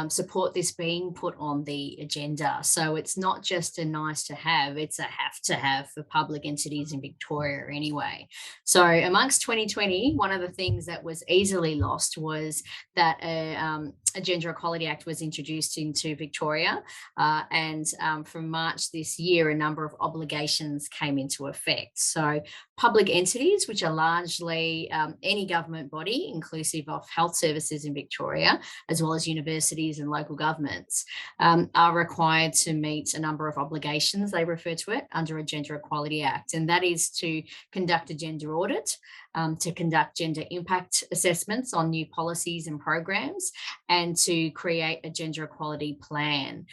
support this being put on the agenda. So it's not just a nice to have, it's a have to have for public entities in Victoria anyway. So amongst 2020, one of the things that was easily lost was that a Gender Equality Act was introduced into Victoria, and from March this year, a number of obligations came into effect. So public entities, which are largely any government body, inclusive of health services in Victoria, as well as universities and local governments, are required to meet a number of obligations, they refer to it, under a Gender Equality Act. And that is to conduct a gender audit, to conduct gender impact assessments on new policies and programs, and to create a gender equality plan.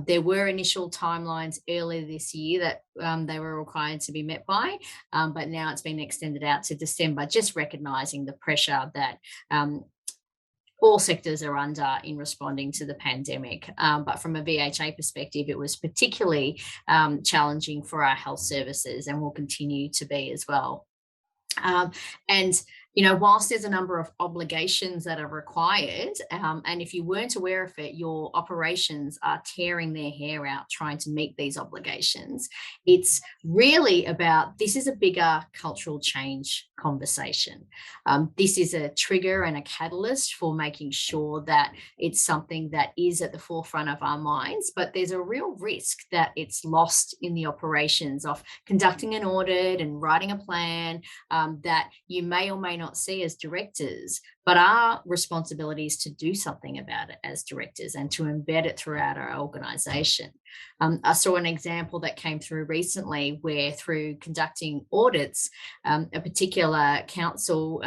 There were initial timelines earlier this year that they were required to be met by, but now it's been extended out to December, just recognising the pressure that all sectors are under in responding to the pandemic. But from a VHA perspective, it was particularly challenging for our health services, and will continue to be as well. And whilst there's a number of obligations that are required, and if you weren't aware of it, your operations are tearing their hair out trying to meet these obligations. It's really about, this is a bigger cultural change conversation. This is a trigger and a catalyst for making sure that it's something that is at the forefront of our minds, but there's a real risk that it's lost in the operations of conducting an audit and writing a plan that you may or may not see as directors, but our responsibility is to do something about it as directors and to embed it throughout our organisation. I saw an example that came through recently where, through conducting audits, a particular council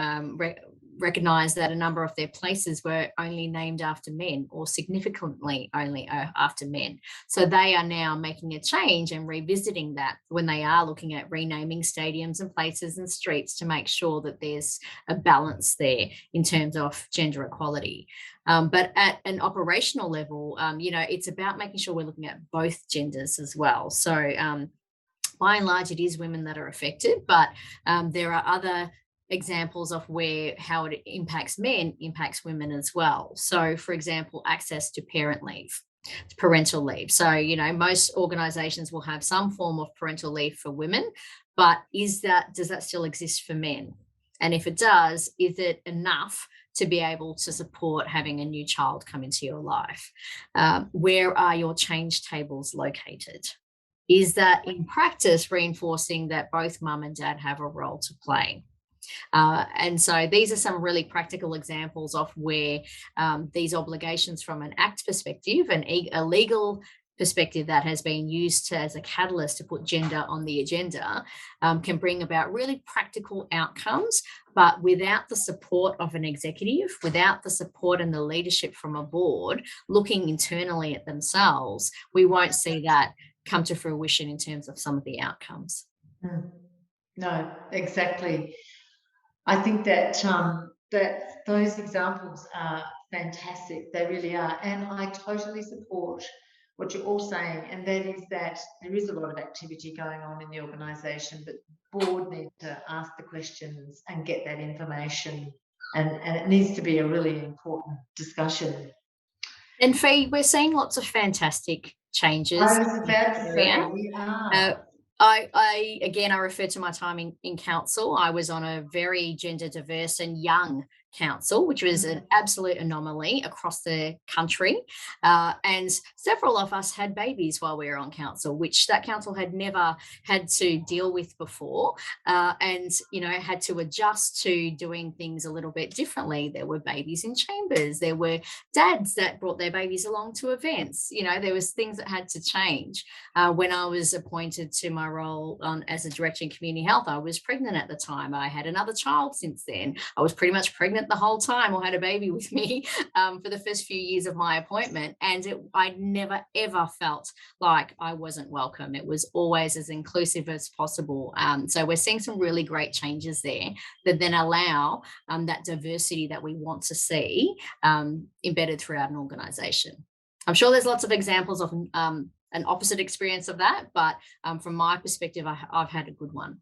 recognised that a number of their places were only named after men, or significantly only after men. So they are now making a change and revisiting that when they are looking at renaming stadiums and places and streets to make sure that there's a balance there in terms of gender equality. But at an operational level, it's about making sure we're looking at both genders as well. So by and large, it is women that are affected, but there are other examples of how it impacts men impacts women as well. So, for example, access to parental leave. So, most organisations will have some form of parental leave for women, but does that still exist for men? And if it does, is it enough to be able to support having a new child come into your life? Where are your change tables located? Is that in practice reinforcing that both mum and dad have a role to play? And so these are some really practical examples of where these obligations from an act perspective and a legal perspective that has been used as a catalyst to put gender on the agenda can bring about really practical outcomes. But without the support of an executive, without the support and the leadership from a board looking internally at themselves, we won't see that come to fruition in terms of some of the outcomes. No, exactly. I think that that those examples are fantastic. They really are. And I totally support what you're all saying, and that is that there is a lot of activity going on in the organisation, but the board need to ask the questions and get that information, and it needs to be a really important discussion. And Fee, we're seeing lots of fantastic changes. I was about to say, we are. I refer to my time in council. I was on a very gender diverse and young council, which was an absolute anomaly across the country. And several of us had babies while we were on council, which that council had never had to deal with before, and, you know, had to adjust to doing things a little bit differently. There were babies in chambers. There were dads that brought their babies along to events. You know, there was things that had to change. When I was appointed to my role as a director in community health, I was pregnant at the time. I had another child since then. I was pretty much pregnant the whole time, or had a baby with me for the first few years of my appointment. And I never, ever felt like I wasn't welcome. It was always as inclusive as possible. So we're seeing some really great changes there that then allow that diversity that we want to see embedded throughout an organisation. I'm sure there's lots of examples of an opposite experience of that, but from my perspective, I've had a good one.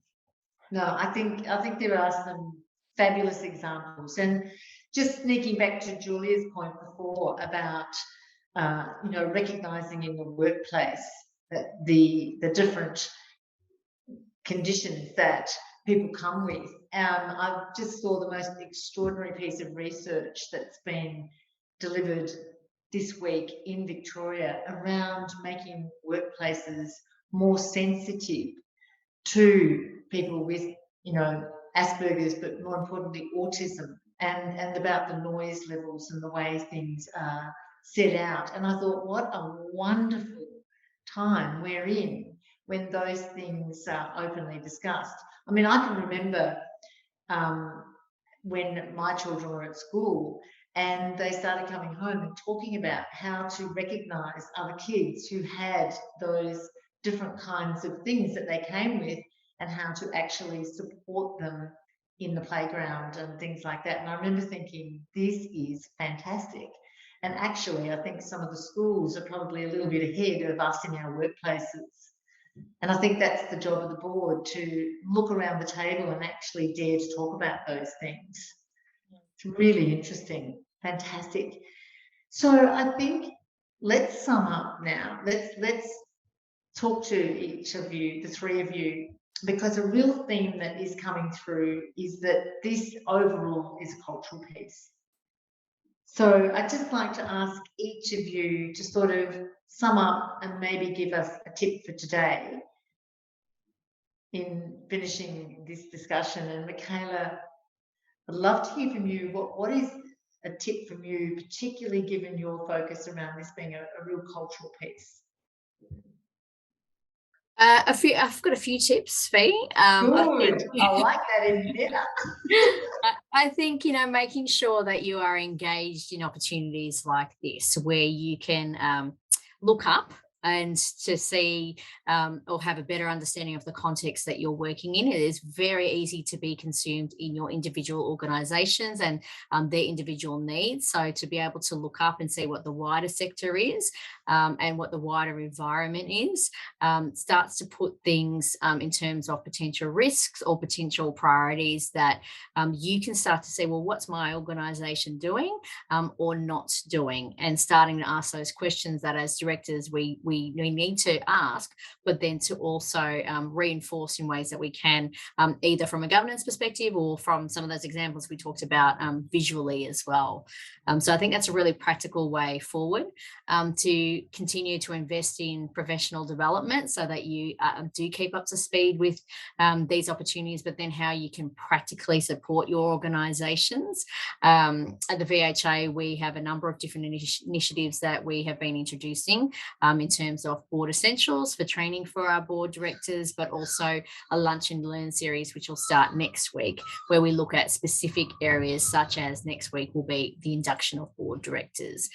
No, I think there are some fabulous examples. And just sneaking back to Julia's point before about you know, recognising in the workplace that the different conditions that people come with. I just saw the most extraordinary piece of research that's been delivered this week in Victoria around making workplaces more sensitive to people with, you know, Asperger's, but more importantly, autism, and about the noise levels and the way things are set out. And I thought, what a wonderful time we're in when those things are openly discussed. I mean, I can remember when my children were at school and they started coming home and talking about how to recognise other kids who had those different kinds of things that they came with, and how to actually support them in the playground and things like that. And I remember thinking, this is fantastic. And actually, I think some of the schools are probably a little bit ahead of us in our workplaces. And I think that's the job of the board, to look around the table and actually dare to talk about those things. It's really interesting. Fantastic. So I think let's sum up now. Let's talk to each of you, the three of you, because a real theme that is coming through is that this overall is a cultural piece. So I'd just like to ask each of you to sort of sum up and maybe give us a tip for today in finishing this discussion. And Micaela, I'd love to hear from you. What is a tip from you, particularly given your focus around this being a real cultural piece? I've got a few tips, Fee. Good. I like that even better. I think, you know, making sure that you are engaged in opportunities like this, where you can look up and to see or have a better understanding of the context that you're working in. It is very easy to be consumed in your individual organisations and their individual needs. So to be able to look up and see what the wider sector is and what the wider environment is, starts to put things in terms of potential risks or potential priorities that you can start to see, well, what's my organisation doing or not doing, and starting to ask those questions that as directors we we need to ask, but then to also reinforce in ways that we can, either from a governance perspective or from some of those examples we talked about visually as well. So I think that's a really practical way forward, to continue to invest in professional development so that you do keep up to speed with these opportunities, but then how you can practically support your organisations. At the VHA, we have a number of different initiatives that we have been introducing in terms of board essentials for training for our board directors, but also a lunch and learn series, which will start next week, where we look at specific areas, such as next week will be the induction of board directors.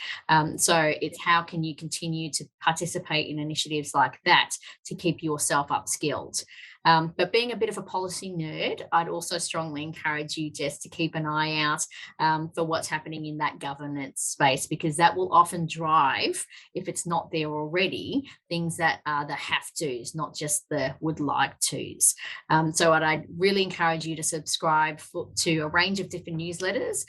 So it's how can you continue to participate in initiatives like that to keep yourself upskilled. But being a bit of a policy nerd, I'd also strongly encourage you just to keep an eye out for what's happening in that governance space, because that will often drive, if it's not there already, things that are the have tos, not just the would like tos. So I'd really encourage you to subscribe to a range of different newsletters,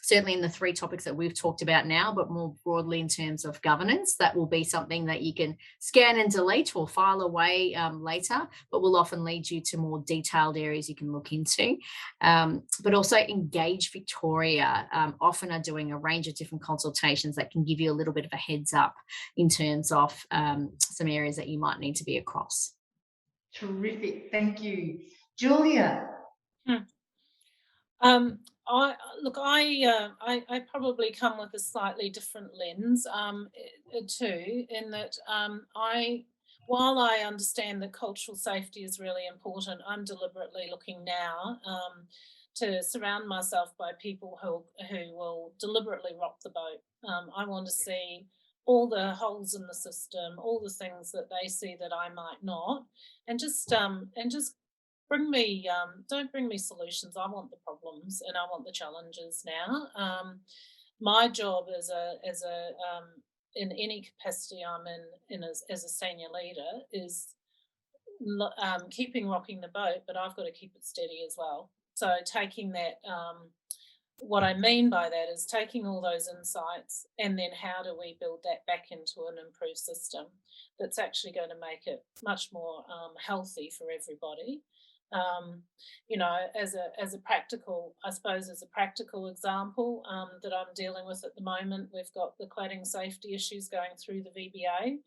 certainly in the 3 topics that we've talked about now, but more broadly in terms of governance. That will be something that you can scan and delete or file away later, but will often lead you to more detailed areas you can look into. But also Engage Victoria often are doing a range of different consultations that can give you a little bit of a heads up in terms of some areas that you might need to be across. Terrific, thank you. Julia? I probably come with a slightly different lens too, in that while I understand that cultural safety is really important, I'm deliberately looking now to surround myself by people who will deliberately rock the boat. I want to see all the holes in the system, all the things that they see that I might not, and just bring me, don't bring me solutions. I want the problems and I want the challenges now. My job in any capacity I'm in as a senior leader is keeping rocking the boat, but I've got to keep it steady as well. So taking that, what I mean by that is taking all those insights and then how do we build that back into an improved system that's actually going to make it much more healthy for everybody. As a practical example that I'm dealing with at the moment, we've got the cladding safety issues going through the VBA.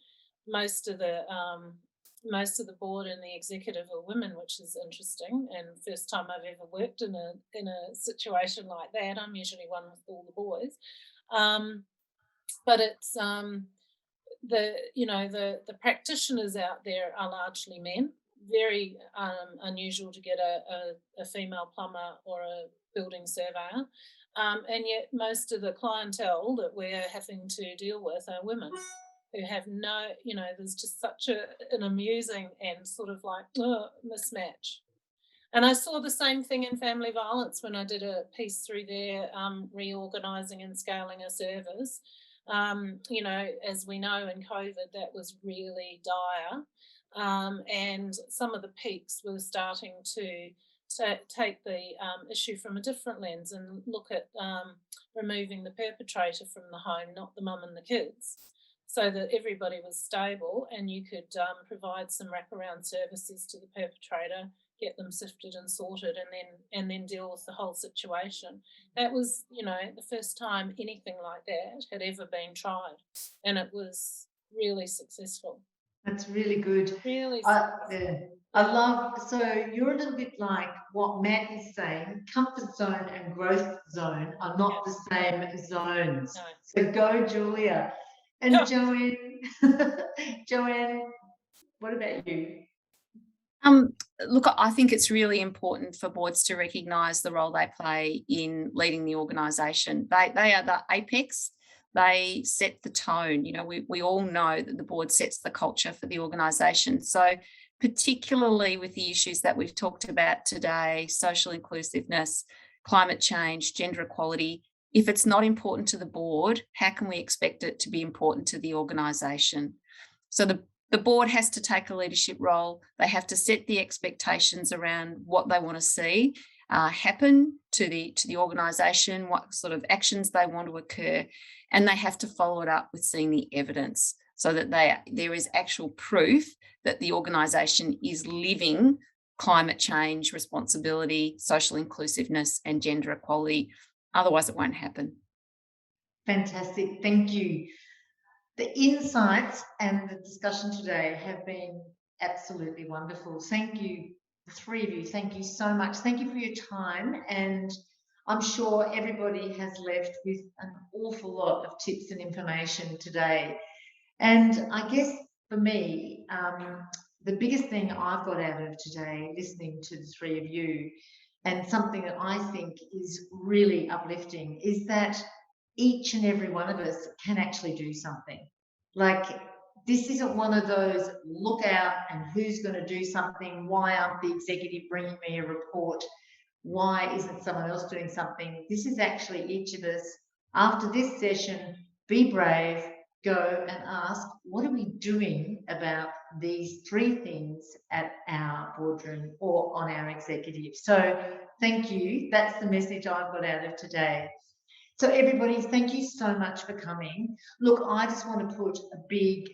Most of the board and the executive are women, which is interesting, and first time I've ever worked in a situation like that. I'm usually one with all the boys, but it's the practitioners out there are largely men. Very unusual to get a female plumber or a building surveyor, and yet most of the clientele that we're having to deal with are women who have no, there's just such an amusing and sort of like mismatch. And I saw the same thing in family violence when I did a piece through there, reorganising and scaling a service. As we know in COVID, that was really dire. And some of the peaks were starting to take the issue from a different lens and look at removing the perpetrator from the home, not the mum and the kids, so that everybody was stable and you could provide some wraparound services to the perpetrator, get them sifted and sorted, and then deal with the whole situation. That was, the first time anything like that had ever been tried, and it was really successful. That's really good. Really. I love, so you're a little bit like what Matt is saying, comfort zone and growth zone are not the same zones. No. So go, Julia. And Joan, Joanne, what about you? Look, I think it's really important for boards to recognise the role they play in leading the organisation. They are the apex. They set the tone. We all know that the board sets the culture for the organisation. So particularly with the issues that we've talked about today, social inclusiveness, climate change, gender equality, if it's not important to the board, how can we expect it to be important to the organisation? So the board has to take a leadership role. They have to set the expectations around what they want to see happen to the organisation, what sort of actions they want to occur, and they have to follow it up with seeing the evidence. so that there is actual proof that the organisation is living climate change, responsibility, social inclusiveness and gender equality. Otherwise, it won't happen. Fantastic. Thank you. The insights and the discussion today have been absolutely wonderful. Thank you, the three of you. Thank you so much. Thank you for your time. And I'm sure everybody has left with an awful lot of tips and information today. And I guess for me, the biggest thing I've got out of today, listening to the three of you, and something that I think is really uplifting, is that each and every one of us can actually do something. Like, this isn't one of those look out and who's going to do something, why aren't the executive bringing me a report, why isn't someone else doing something. This is actually each of us, after this session, be brave, go and ask, what are we doing about these three things at our boardroom or on our executive? So thank you. That's the message I've got out of today. So everybody, thank you so much for coming. Look, I just want to put a big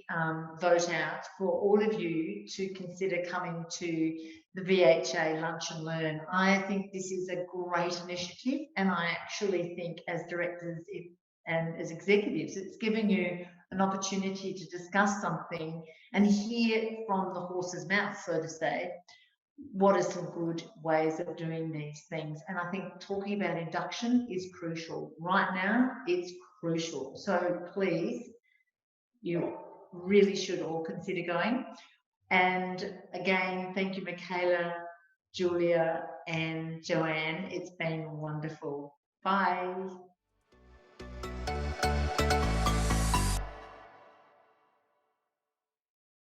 vote out for all of you to consider coming to the VHA Lunch and Learn. I think this is a great initiative, and I actually think as directors and as executives, it's given you an opportunity to discuss something and hear from the horse's mouth, so to say, what are some good ways of doing these things. And I think talking about induction is crucial. Right now, it's crucial. So please, you really should all consider going. And again, thank you, Micaela, Julia, and Joanne. It's been wonderful. Bye.